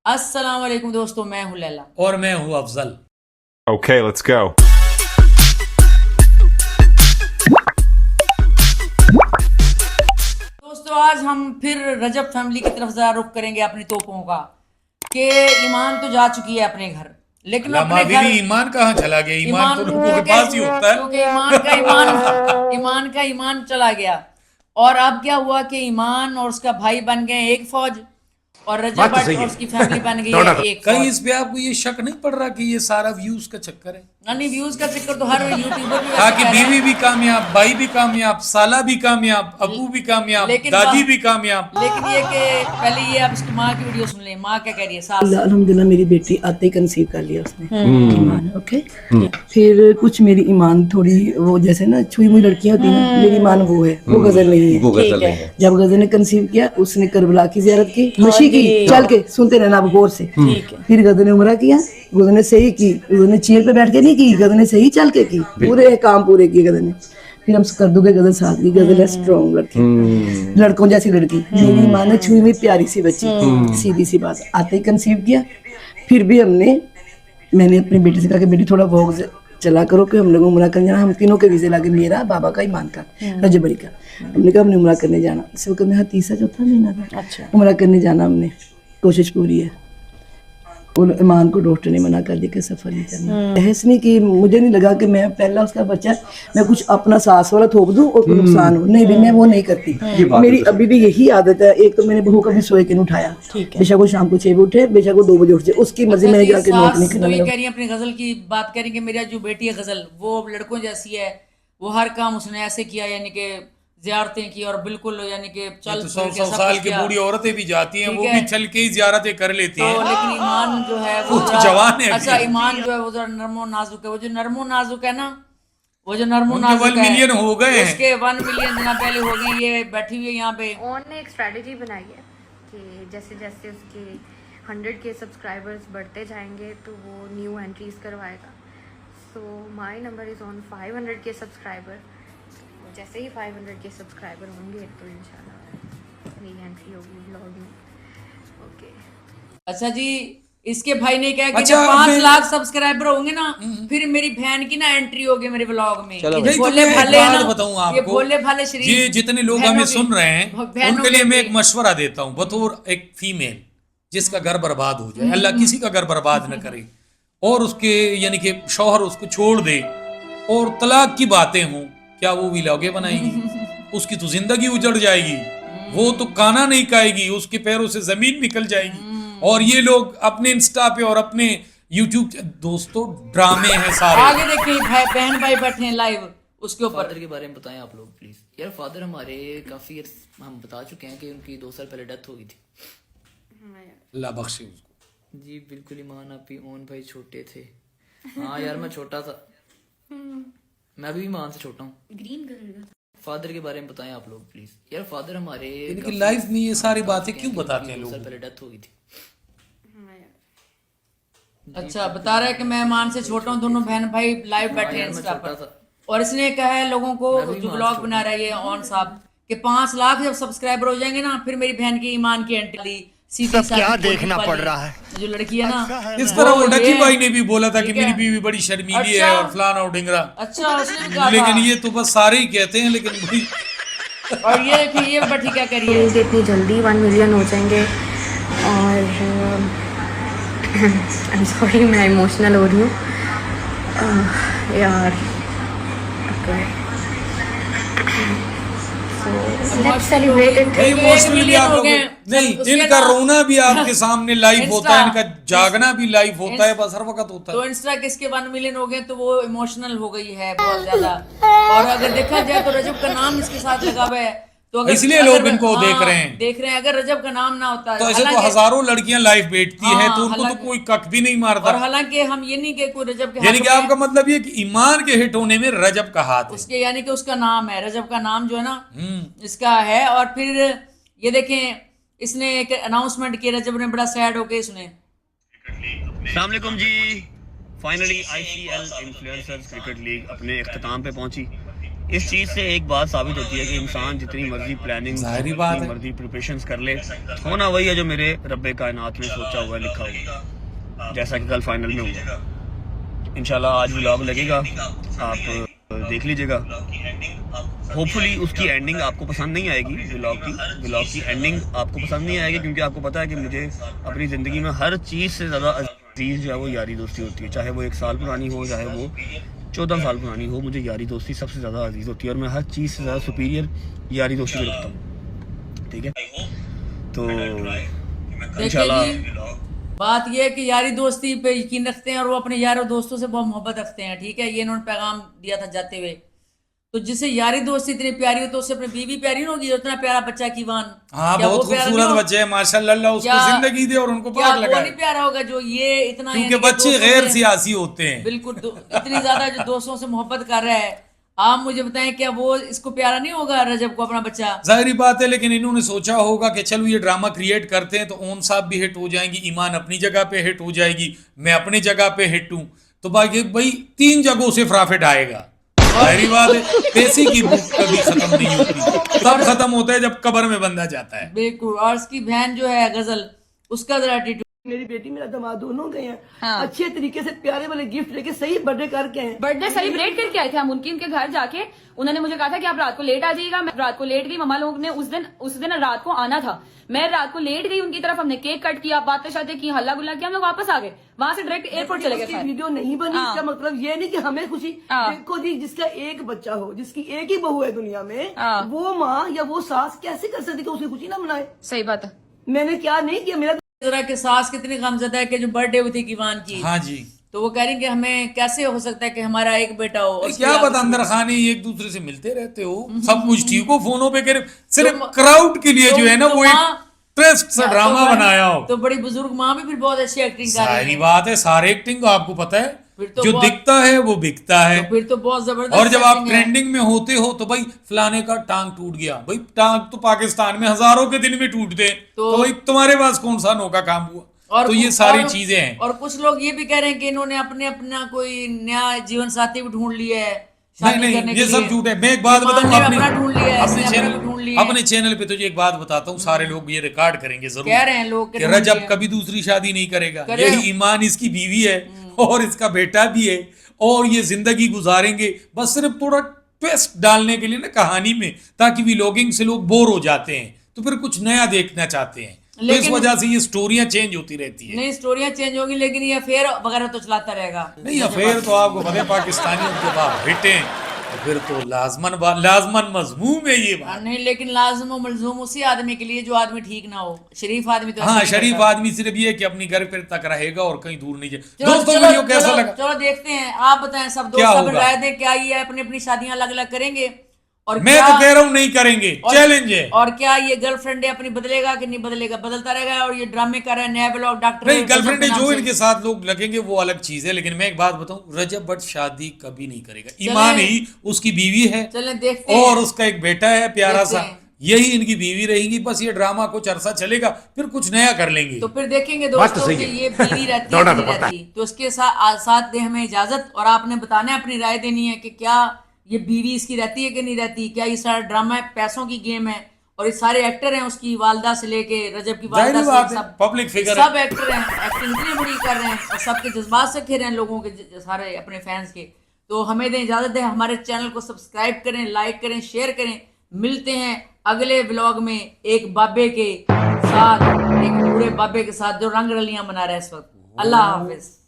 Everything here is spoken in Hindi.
अस्सलाम वालेकुम दोस्तों, मैं हूं लैला। और मैं हूं अफजल। Okay, let's go. दोस्तों आज हम फिर रजब फैमिली की तरफ जरा रुख करेंगे अपनी तोपों का कि ईमान तो जा चुकी है अपने घर, लेकिन वो अपने घर ईमान कहाँ चला गया? ईमान तो लोगों के पास ही होता है। क्योंकि ईमान चला गया। और अब क्या हुआ कि ईमान और उसका भाई बन गए एक फौज और रजब और उसकी फैमिली बन गई है एक कहीं फौज। इस पे आपको ये शक नहीं पड़ रहा कि ये सारा व्यूज का चक्कर है? नहीं, व्यूज का चक्कर तो हर यूट्यूबर भी ताकि बीवी भी कामयाब, भाई भी कामयाब, साला भी कामयाब, अबू भी कामयाब, दादी भी कामयाब। लेकिन ये कि पहले ये आप इसकी माँ की वीडियो सुन लें, माँ क्या कह रही है। सास अल्हम्दुलिल्लाह मेरी बेटी आते ही कंसीव कर लिया उसने ईमान। ओके, फिर कुछ मेरी ईमान थोड़ी वो जैसे ना छुई मुई लड़कियां होती हैं, मेरी ईमान वो है, वो गजल नहीं है। वो गजल नहीं है। जब गजल ने कंसीव किया उसने करबला की जियारत की, मशी की, चल के सुनते रहना आप गौर से। फिर गजल ने उमरा किया, गजल ने सही की, गजल ने चेयर पे बैठ के नहीं की, गजल ने सही चल के की, पूरे काम पूरे किए गजल ने। फिर हम कर दोगे गजल साथ की, गजल है स्ट्रॉन्ग लड़की, लड़कों जैसी लड़की। मेरी माँ ने छुई हुई प्यारी सी बच्ची, सीधी सी बात, आते ही कंसीव किया। फिर भी मैंने अपनी बेटी से कहा कि बेटी थोड़ा वॉक चला करो कि हम लोग उम्रा करने जाना। हम तीनों के वीजे लगे, मेरा, बाबा का, ईमान का, रजबरी का। हमने कहा हमने उम्रा करने जाना। इस वक्त में तीसरा चौथा महीना था। अच्छा, उम्रा करने जाना, हमने कोशिश पूरी है। और ईमान को डॉक्टर ने मना कर दिया कि सफर नहीं करना। बहस नहीं की, मुझे नहीं लगा कि मैं पहला उसका बच्चा मैं कुछ अपना सास वाला थोप दूं और कोई नुकसान हो। नहीं भी, मैं वो नहीं करती। मेरी अभी भी यही आदत है। एक तो मैंने बहू कभी सोए के नहीं उठाया, बेशक वो शाम को 6 बजे उठे, बेशक वो 2 बजे उठ जाए, उसकी मर्जी। मैंने जाके नोट नहीं तो ये करना। कह रही है अपनी गजल की बात कह रही कि मेरा जो बेटी है गजल वो लड़कों जैसी है, वो हर काम उसने ऐसे किया, यानी कि जियारतें की और बिल्कुल यानी कि चल तो 100 साल की बूढ़ी औरतें भी जाती हैं, वो भी चल के ही जियारतें कर लेती हैं। लेकिन ईमान जो है वो तो जवान है। अच्छा, ईमान जो है वो जरा नरमो नाजुक है। वो जो नरमो नाजुक है ना, वो जो नरमो नाजुक 1 मिलियन हो गए हैं। उसके 1 मिलियन दिन पहले हो गए। ये बैठी हुई है यहाँ पे। ऑन ने एक स्ट्रेटजी बनाई है कि जैसे जैसे उसके 100 के सब्सक्राइबर्स बढ़ते जाएंगे तो वो न्यू एंट्रीज करवाएगा। So my number is on 500 के सब्सक्राइबर। जैसे ही 500 के सब्सक्राइबर होंगे तो इंशाल्लाह नई एंट्री होगी ब्लॉग में। ओके, अच्छा जी, इसके भाई ने कहा कि अच्छा, जब 5 लाख सब्सक्राइबर होंगे ना फिर मेरी बहन की ना एंट्री होगी मेरे व्लॉग में। ये नहीं, तो भोले मैं एक भाले बात ना, बताऊं ये आपको, भोले भाले शरीफ ये जितने लोग बहनों हमें के- सुन रहे हैं बहनों उनके लिए के- मैं एक मशवरा देता हूं, बतौर एक फीमेल जिसका घर बर्बाद हो जाए, अल्लाह किसी का घर बर्बाद न करे, और उसके यानी कि शौहर उसको छोड़ दे और तलाक की बातें हों, क्या वो व्लॉगे बनाएगी? उसकी तो जिंदगी उजड़ जाएगी, वो तो खाना नहीं खाएगी, उसके पैरों से जमीन निकल जाएगी। और ये लोग अपने इंस्टा पे और अपने यूट्यूब, दोस्तों ड्रामे हैं सारे। आगे देखिए बहन भाई बैठे हैं लाइव उसके ऊपर। फादर के बारे में बताएं आप लोग प्लीज। यार फादर हमारे काफी हम बता चुके हैं कि उनकी 2 साल पहले डेथ हो गई थी। अल्लाह बख्शे उसको। जी बिल्कुल, ईमान आप ही ओन भाई छोटे थे। हाँ यार मैं छोटा था, मैं भी ईमान से छोटा हूँ। फादर के बारे में बताएं आप लोग प्लीज। यार फादर हमारे इनकी लाइफ में ये सारी बातें क्यों बताते हैं 2 साल लोग? पहले डेथ हो गई थी। अच्छा, बता रहा है कि मैं ईमान से छोटा हूँ, दोनों बहन भाई लाइव बैठे हैं यार मैं इंस्टा छोटा पर। था। और इसने कहा है लोगों को, जो ब्लॉग बना रहा है ये ऑन साहब, कि 5 लाख जब सब्सक्राइबर हो जाएंगे ना फिर मेरी बहन की ईमान की एंट्री सीधी क्या देखना पड़ रहा है। जो लड़की है ना, इस तरह वो डकी ये- भाई ने भी बोला था कि ठीक है। मेरी बीवी बड़ी शर्मीली है अच्छा। और फलाना और ढिंगरा। अच्छा, उसने भी कहा लेकिन था। ये तो बस सारे ही कहते हैं, लेकिन बड़ी और ये देखिए ये बैठी क्या कर रही है। कि इतनी जल्दी 1 मिलियन हो जाएंगे। और आई एम सॉरी, मैं इमोशनल हो रही हूँ यार। Let's celebrate it. नहीं, इमोशनली भी आप लोग गए। नहीं, उसके इनका ना- रोना भी आपके सामने लाइव होता है, इंस्टा- इनका जागना भी लाइव होता है, बस हर वक्त होता तो है। इंस्टा किसके 1 मिलियन हो गए तो वो इमोशनल हो गई है बहुत ज्यादा। और अगर देखा जाए तो रजब का नाम इसके साथ लगा हुआ है, तो अगर इसलिए लोग इनको देख रहे हैं। देख रहे हैं। अगर रजब का नाम ना होता तो ऐसे तो हालांकि- हजारों लड़कियां लाइव बैठती हाँ, हैं, तो उनको तो हालांकि- कोई कक भी नहीं मारता। और हालांकि हम ये नहीं कि कोई रजब के यानी कि हाथ में- आपका मतलब ये कि ईमान के हिट होने में रजब का हाथ है। उसके यानी कि उसका नाम है, रजब का नाम जो है ना इसका है। और फिर ये देखें इसने एक अनाउंसमेंट किया, रजब ने बड़ा सैड होके इसने। अस्सलाम वालेकुम जी। Finally ICL influencers cricket league अपने अख्ताम पे पहुंची इस चीज से एक बात साबित होती है कि इंसान जितनी मर्जी प्लानिंग, जाहिर बात जितनी है। मर्जी प्रिपरेशंस कर ले, होना वही है जो मेरे रब्बे कायनात ने सोचा हुआ है, लिखा हुआ है, जैसा कि कल फाइनल में होगा। इंशाल्लाह आज व्लॉग लगेगा, आप देख लीजिएगा। होपफुली उसकी एंडिंग आपको पसंद नहीं आएगी, व्लॉग की एंडिंग आपको पसंद नहीं आएगी, क्योंकि आपको पता है कि मुझे अपनी ज़िंदगी में हर चीज़ से ज़्यादा अजीज़ जो है वो यारी दोस्ती होती है। चाहे वो 1 साल पुरानी हो, चाहे वो 14 साल पुरानी हो, मुझे यारी दोस्ती सबसे ज़्यादा अजीज़ होती है और मैं हर चीज़ से ज़्यादा सुपीरियर यारी दोस्ती को रखता हूँ। ठीक है, तो इंशाल्लाह बात ये है कि यारी दोस्ती पे यकीन रखते हैं और वो अपने यारों दोस्तों से बहुत मोहब्बत रखते हैं। ठीक है, ये इन्होंने पैगाम दिया था जाते हुए। तो जिसे यारी दोस्ती इतनी प्यारी हो तो उससे अपनी बीवी प्यारी नहीं होगी? उतना प्यारा बच्चा कीवान, हाँ, क्या बहुत वो प्यारा नहीं खूबसूरत हो? बच्चे हैं माशाल्लाह, अल्लाह उसको क्या- जिंदगी दे और उनको क्या पाक वो लगाए, नहीं प्यारा होगा जो ये इतना क्योंकि यानी कि बच्चे दोस्तों गैर से- सियासी होते हैं। बिल्कुल इतनी ज्यादा जो दोस्तों से मोहब्बत कर रहा है, आप मुझे बताएं क्या वो इसको प्यारा नहीं होगा रजब को अपना बच्चा? जाहिर बात है, लेकिन इन्होंने सोचा होगा कि चलो ये ड्रामा क्रिएट करते हैं तो ओन साहब भी हिट हो जाएंगी, ईमान अपनी जगह पे हिट हो जाएगी, मैं अपनी जगह पे हिट हूं, तो भाई 3 जगहों से प्रॉफिट आएगा। जाहिर बात है, पैसे की भूख कभी खत्म नहीं होती, तब खत्म होता है जब कब्र में बंदा जाता है। बिल्कुल। और उसकी बहन जो है गजल, उसका जरा एटीट्यूड। मेरी बेटी मेरा दामाद दोनों गए हैं, अच्छे तरीके से प्यारे वाले गिफ्ट लेके सही बर्थडे करके हैं। बर्थडे सेलिब्रेट करके आए थे हम उनके घर जाके। उन्होंने मुझे कहा था कि आप रात को लेट आ जाइएगा। मैं रात को लेट गई। मम्मा लोग ने उस दिन रात को आना था। मैं रात को लेट गई उनकी तरफ। हमने केक कट किया, बातें शातें की, हल्ला गुल्ला किया, हम लोग वापस आ गए। वहां से डायरेक्ट एयरपोर्ट चले गए। वीडियो नहीं बनी, इसका मतलब ये नहीं कि हमें खुशी। देखो जी, जिसका एक बच्चा हो, जिसकी एक ही बहू है दुनिया में, वो माँ या वो सास कैसे कर सकती कि उसकी खुशी ना मनाए? सही बात है। मैंने क्या नहीं किया, मेरा जरा के सास कितनी गमज़दा है कि जो बर्थडे हुई थी कीवान की, हाँ जी, तो वो कह रही कि हमें कैसे हो सकता है कि हमारा एक बेटा हो। और क्या पता अंदर खाने एक दूसरे से मिलते रहते हो, सब कुछ ठीक हो, फोनों पे कह सिर्फ क्राउड के लिए जो है ना वो एक ट्रस्ट सा ड्रामा बनाया हो। तो बड़ी बुजुर्ग माँ भी फिर बहुत अच्छी एक्टिंग कर रही सारी है। बात है, सारे एक्टिंग आपको पता है, फिर तो जो बहुत- दिखता है वो बिकता है। तो फिर तो बहुत जबरदस्त। और जब आप acting है। ट्रेंडिंग में होते हो तो भाई फलाने का टांग टूट गया, भाई टांग तो पाकिस्तान में हजारों के दिन में टूटते हैं, तो भाई तुम्हारे पास कौन सा अनोखा काम हुआ? तो ये सारी चीजें हैं। और कुछ लोग ये भी कह रहे हैं कि इन्होंने अपना कोई नया जीवन साथी भी ढूंढ लिया है नहीं शादी करने नहीं, के ये सब लिए। झूठ है। मैं एक बात ईमान बताऊं, ने अपना ढूंढ लिया है, अपने इसने अपना भी ढूंढ लिया है। अपने चैनल पे तुझे एक बात बताता हूँ, सारे लोग ये रिकॉर्ड करेंगे जरूर, कह रहे हैं लोग कि कि ढूंढ रजब लिया। कभी दूसरी शादी नहीं करेगा, करे- यही ईमान इसकी बीवी है और इसका बेटा भी है, और ये जिंदगी गुजारेंगे बस सिर्फ थोड़ा ट्विस्ट डालने के लिए ना कहानी में, ताकि व्लॉगिंग से लोग बोर हो जाते हैं तो फिर कुछ नया देखना चाहते हैं, तो इस लेकिन- वजह से ये स्टोरियां चेंज होती रहती है। नहीं, स्टोरियां चेंज होगी लेकिन ये अफेयर वगैरह तो चलाता रहेगा। नहीं, अफेयर तो आपको पता है पाकिस्तानियों के बाद हिटे, तो फिर तो लाजमन मजमूम है ये बात। नहीं, लेकिन लाजम और मलजूम उसी आदमी के लिए जो आदमी ठीक ना हो। शरीफ आदमी तो ऐसा हाँ, नहीं शरीफ करता। आदमी सिर्फ ये कि अपनी घर पे तक रहेगा और कहीं दूर नहीं जाए। चलो दोस्तों चलो वीडियो कैसा चलो, लगा? चलो देखते हैं, आप बताएं, सब क्या दोस्त सब होगा? राय दें, क्या ये अपनी अपनी शादियां अलग अलग करेंगे? और मैं क्या- तो कह रहा हूँ नहीं करेंगे, और- चैलेंज है। और क्या ये गर्लफ्रेंड अपनी बदलेगा कि नहीं बदलेगा? बदलता रहेगा। और ये ड्रामे कर रहा है, नया ब्लॉग डॉक्टर नहीं, गर्लफ्रेंड रजब के जो नाम से। इनके साथ लोग लगेंगे वो अलग चीज है, लेकिन मैं एक बात बताऊं, रजब भट्ट शादी कभी नहीं करेगा। ईमान ही उसकी बीवी है चलें देखते हैं। और उसका एक बेटा है प्यारा देखते सा, हैं। यही इनकी बीवी रहेगी। बस ये ड्रामा कुछ अरसा चलेगा, फिर कुछ नया कर लेंगे। तो फिर देखेंगे दोस्तों कि ये बीवी रहती है नहीं रहती। तो उसके साथ दे हमें इजाजत, और आपने बताना है, अपनी राय देनी है कि क्या ये बीवी इसकी रहती है कि नहीं रहती, क्या ये सारा ड्रामा है, पैसों की गेम है, और ये सारे एक्टर हैं, उसकी वालदा से लेके रजब की वालदा से सब पब्लिक फिगर सब एक्टर हैं, एक्टिंग इतनी बड़ी कर रहे हैं और सबके जज्बात से खेल रहे हैं लोगों के, सारे अपने फैंस के। तो हमें दें इजाजत दें, हमारे चैनल को सब्सक्राइब करें, लाइक करें, शेयर करें। मिलते हैं अगले व्लॉग में एक बाबे के साथ, एक पूरे बाबे के साथ जो रंग रलियां मना रहे हैं इस वक्त। अल्लाह हाफिज।